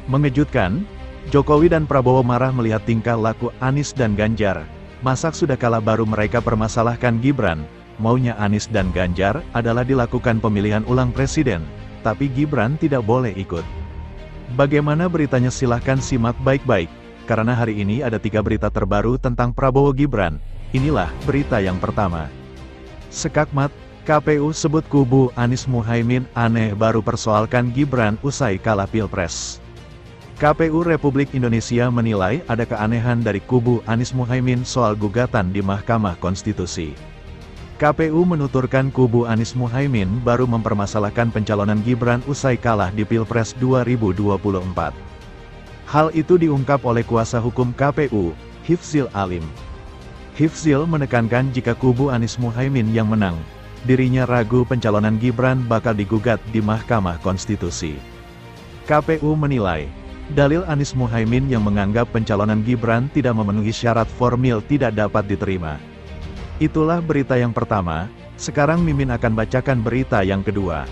Mengejutkan, Jokowi dan Prabowo marah melihat tingkah laku Anies dan Ganjar. Masak sudah kalah baru mereka permasalahkan Gibran. Maunya Anies dan Ganjar adalah dilakukan pemilihan ulang presiden, tapi Gibran tidak boleh ikut. Bagaimana beritanya silahkan simak baik-baik, karena hari ini ada 3 berita terbaru tentang Prabowo Gibran. Inilah berita yang pertama. Sekakmat, KPU sebut kubu Anies Muhaimin aneh baru persoalkan Gibran usai kalah Pilpres. KPU Republik Indonesia menilai ada keanehan dari kubu Anies Muhaimin soal gugatan di Mahkamah Konstitusi. KPU menuturkan kubu Anies Muhaimin baru mempermasalahkan pencalonan Gibran usai kalah di Pilpres 2024. Hal itu diungkap oleh kuasa hukum KPU, Hifzil Alim. Hifzil menekankan jika kubu Anies Muhaimin yang menang, dirinya ragu pencalonan Gibran bakal digugat di Mahkamah Konstitusi. KPU menilai, dalil Anies Muhaimin yang menganggap pencalonan Gibran tidak memenuhi syarat formil tidak dapat diterima. Itulah berita yang pertama, sekarang Mimin akan bacakan berita yang kedua.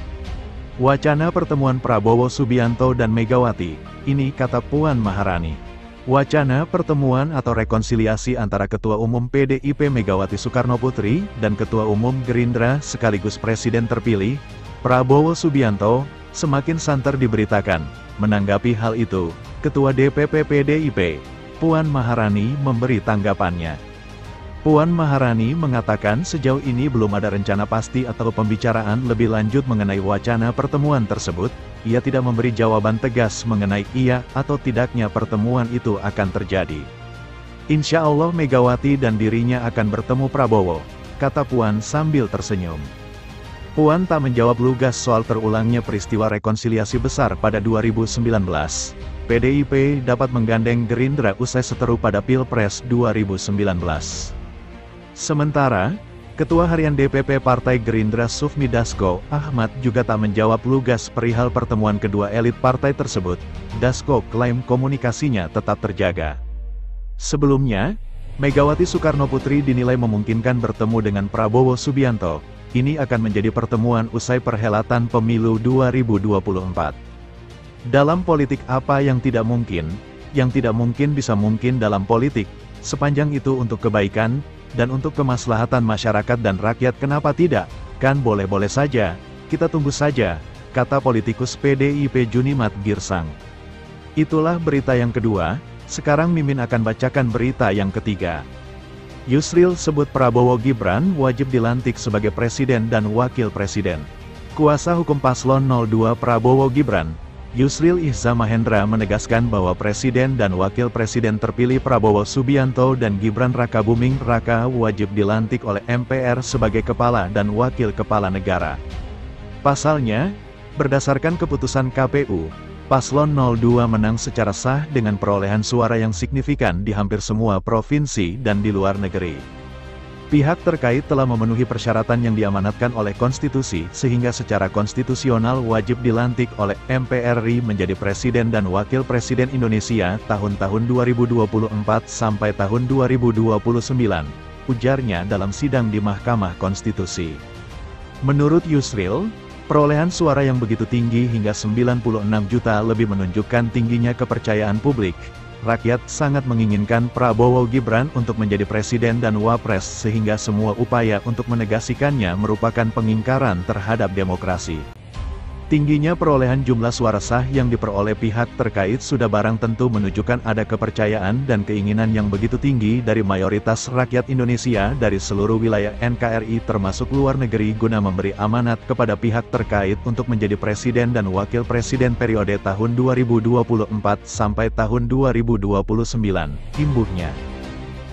Wacana pertemuan Prabowo Subianto dan Megawati, ini kata Puan Maharani. Wacana pertemuan atau rekonsiliasi antara Ketua Umum PDIP Megawati Soekarnoputri dan Ketua Umum Gerindra sekaligus Presiden terpilih, Prabowo Subianto, semakin santer diberitakan. Menanggapi hal itu, Ketua DPP PDIP, Puan Maharani memberi tanggapannya. Puan Maharani mengatakan sejauh ini belum ada rencana pasti atau pembicaraan lebih lanjut mengenai wacana pertemuan tersebut. Ia tidak memberi jawaban tegas mengenai iya atau tidaknya pertemuan itu akan terjadi. Insya Allah Megawati dan dirinya akan bertemu Prabowo, kata Puan sambil tersenyum. Puan tak menjawab lugas soal terulangnya peristiwa rekonsiliasi besar pada 2019. PDIP dapat menggandeng Gerindra usai seteru pada Pilpres 2019. Sementara, Ketua Harian DPP Partai Gerindra Sufmi Dasko Ahmad juga tak menjawab lugas perihal pertemuan kedua elit partai tersebut. Dasko klaim komunikasinya tetap terjaga. Sebelumnya, Megawati Soekarnoputri dinilai memungkinkan bertemu dengan Prabowo Subianto. Ini akan menjadi pertemuan usai perhelatan pemilu 2024. Dalam politik apa yang tidak mungkin? Yang tidak mungkin bisa mungkin dalam politik, sepanjang itu untuk kebaikan, dan untuk kemaslahatan masyarakat dan rakyat kenapa tidak? Kan boleh-boleh saja, kita tunggu saja, kata politikus PDIP Junimat Girsang. Itulah berita yang kedua, sekarang Mimin akan bacakan berita yang ketiga. Yusril sebut Prabowo Gibran wajib dilantik sebagai presiden dan wakil presiden. Kuasa hukum paslon 02 Prabowo Gibran, Yusril Ihza Mahendra menegaskan bahwa Presiden dan Wakil Presiden terpilih Prabowo Subianto dan Gibran Rakabuming Raka wajib dilantik oleh MPR sebagai Kepala dan Wakil Kepala Negara. Pasalnya, berdasarkan keputusan KPU, Paslon 02 menang secara sah dengan perolehan suara yang signifikan di hampir semua provinsi dan di luar negeri. Pihak terkait telah memenuhi persyaratan yang diamanatkan oleh konstitusi sehingga secara konstitusional wajib dilantik oleh MPR RI menjadi Presiden dan Wakil Presiden Indonesia tahun-tahun 2024 sampai tahun 2029, ujarnya dalam sidang di Mahkamah Konstitusi. Menurut Yusril, perolehan suara yang begitu tinggi hingga 96 juta lebih menunjukkan tingginya kepercayaan publik. Rakyat sangat menginginkan Prabowo Gibran untuk menjadi presiden dan wapres sehingga semua upaya untuk menegasikannya merupakan pengingkaran terhadap demokrasi. Tingginya perolehan jumlah suara sah yang diperoleh pihak terkait sudah barang tentu menunjukkan ada kepercayaan dan keinginan yang begitu tinggi dari mayoritas rakyat Indonesia dari seluruh wilayah NKRI termasuk luar negeri guna memberi amanat kepada pihak terkait untuk menjadi presiden dan wakil presiden periode tahun 2024 sampai tahun 2029, imbuhnya.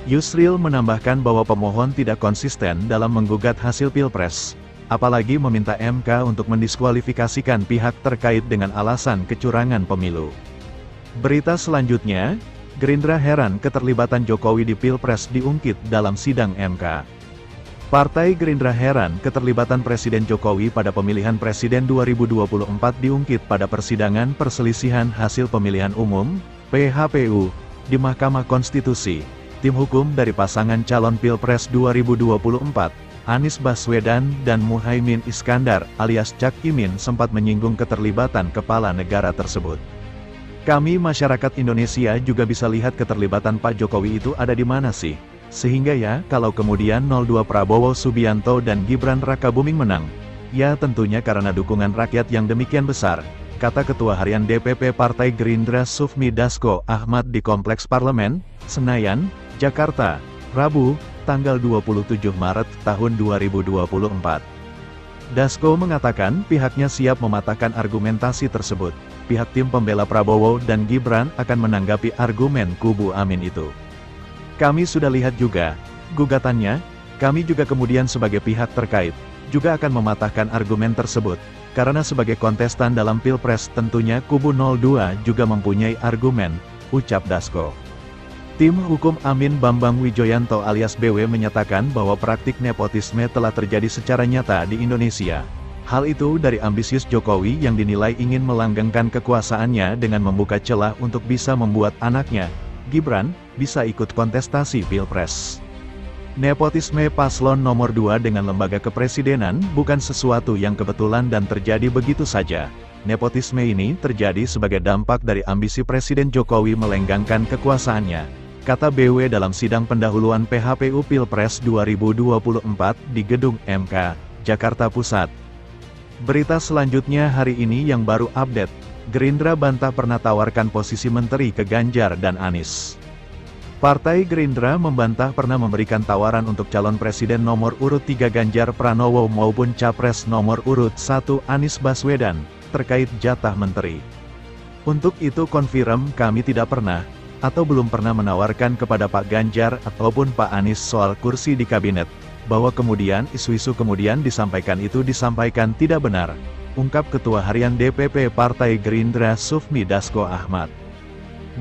Yusril menambahkan bahwa pemohon tidak konsisten dalam menggugat hasil Pilpres, apalagi meminta MK untuk mendiskualifikasikan pihak terkait dengan alasan kecurangan pemilu. Berita selanjutnya, Gerindra heran keterlibatan Jokowi di Pilpres diungkit dalam sidang MK. Partai Gerindra heran keterlibatan Presiden Jokowi pada pemilihan Presiden 2024 diungkit pada persidangan perselisihan hasil pemilihan umum, PHPU, di Mahkamah Konstitusi. Tim hukum dari pasangan calon Pilpres 2024, Anies Baswedan dan Muhaimin Iskandar alias Cak Imin sempat menyinggung keterlibatan kepala negara tersebut. Kami masyarakat Indonesia juga bisa lihat keterlibatan Pak Jokowi itu ada di mana sih. Sehingga ya, kalau kemudian 02 Prabowo Subianto dan Gibran Rakabuming menang, ya tentunya karena dukungan rakyat yang demikian besar, kata Ketua Harian DPP Partai Gerindra Sufmi Dasko Ahmad di Kompleks Parlemen, Senayan, Jakarta, Rabu, tanggal 27 Maret tahun 2024. Dasko mengatakan pihaknya siap mematahkan argumentasi tersebut. Pihak tim pembela Prabowo dan Gibran akan menanggapi argumen kubu Amin itu. Kami sudah lihat juga gugatannya, kami juga kemudian sebagai pihak terkait, juga akan mematahkan argumen tersebut, karena sebagai kontestan dalam Pilpres tentunya kubu 02 juga mempunyai argumen, ucap Dasko. Tim hukum Amin Bambang Wijoyanto alias BW menyatakan bahwa praktik nepotisme telah terjadi secara nyata di Indonesia. Hal itu dari ambisius Jokowi yang dinilai ingin melanggengkan kekuasaannya dengan membuka celah untuk bisa membuat anaknya, Gibran, bisa ikut kontestasi Pilpres. Nepotisme paslon nomor 2 dengan lembaga kepresidenan bukan sesuatu yang kebetulan dan terjadi begitu saja. Nepotisme ini terjadi sebagai dampak dari ambisi Presiden Jokowi melenggangkan kekuasaannya, kata BW dalam sidang pendahuluan PHPU Pilpres 2024 di Gedung MK, Jakarta Pusat. Berita selanjutnya hari ini yang baru update, Gerindra bantah pernah tawarkan posisi menteri ke Ganjar dan Anies. Partai Gerindra membantah pernah memberikan tawaran untuk calon presiden nomor urut 3 Ganjar Pranowo maupun capres nomor urut 1 Anies Baswedan, terkait jatah menteri. Untuk itu confirm kami tidak pernah, atau belum pernah menawarkan kepada Pak Ganjar ataupun Pak Anies soal kursi di kabinet, bahwa kemudian isu-isu kemudian disampaikan itu disampaikan tidak benar, ungkap Ketua Harian DPP Partai Gerindra Sufmi Dasko Ahmad.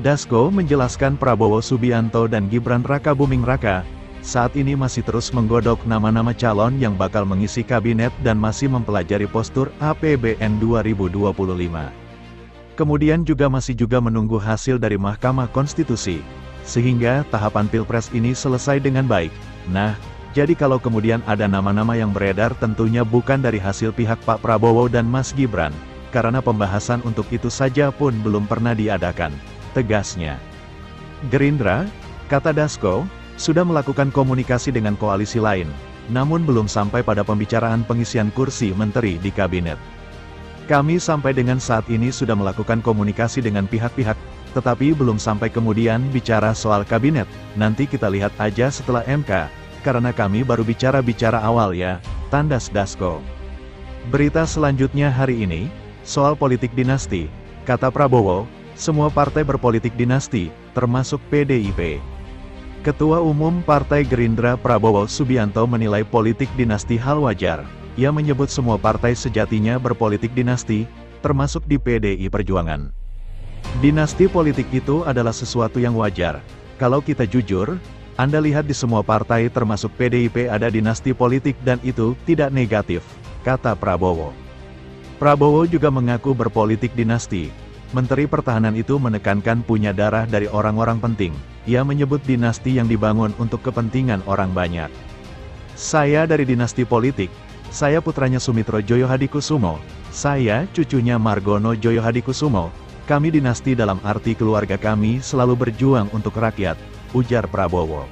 Dasko menjelaskan Prabowo Subianto dan Gibran Rakabuming Raka, saat ini masih terus menggodok nama-nama calon yang bakal mengisi kabinet dan masih mempelajari postur APBN 2025. Kemudian juga masih menunggu hasil dari Mahkamah Konstitusi, sehingga tahapan Pilpres ini selesai dengan baik. Nah, jadi kalau kemudian ada nama-nama yang beredar tentunya bukan dari hasil pihak Pak Prabowo dan Mas Gibran, karena pembahasan untuk itu saja pun belum pernah diadakan, tegasnya. Gerindra, kata Dasko, sudah melakukan komunikasi dengan koalisi lain, namun belum sampai pada pembicaraan pengisian kursi menteri di kabinet. Kami sampai dengan saat ini sudah melakukan komunikasi dengan pihak-pihak, tetapi belum sampai kemudian bicara soal kabinet, nanti kita lihat aja setelah MK. Karena kami baru bicara awal ya, tandas Dasko. Berita selanjutnya hari ini, soal politik dinasti, kata Prabowo, semua partai berpolitik dinasti, termasuk PDIP. Ketua Umum Partai Gerindra Prabowo Subianto menilai politik dinasti hal wajar. Ia menyebut semua partai sejatinya berpolitik dinasti, termasuk di PDI Perjuangan. Dinasti politik itu adalah sesuatu yang wajar. Kalau kita jujur, Anda lihat di semua partai termasuk PDIP ada dinasti politik dan itu tidak negatif, kata Prabowo. Prabowo juga mengaku berpolitik dinasti. Menteri Pertahanan itu menekankan punya darah dari orang-orang penting. Ia menyebut dinasti yang dibangun untuk kepentingan orang banyak. Saya dari dinasti politik, saya putranya Sumitro Joyo Hadikusumo, saya cucunya Margono Joyo Hadikusumo, kami dinasti dalam arti keluarga kami selalu berjuang untuk rakyat, ujar Prabowo.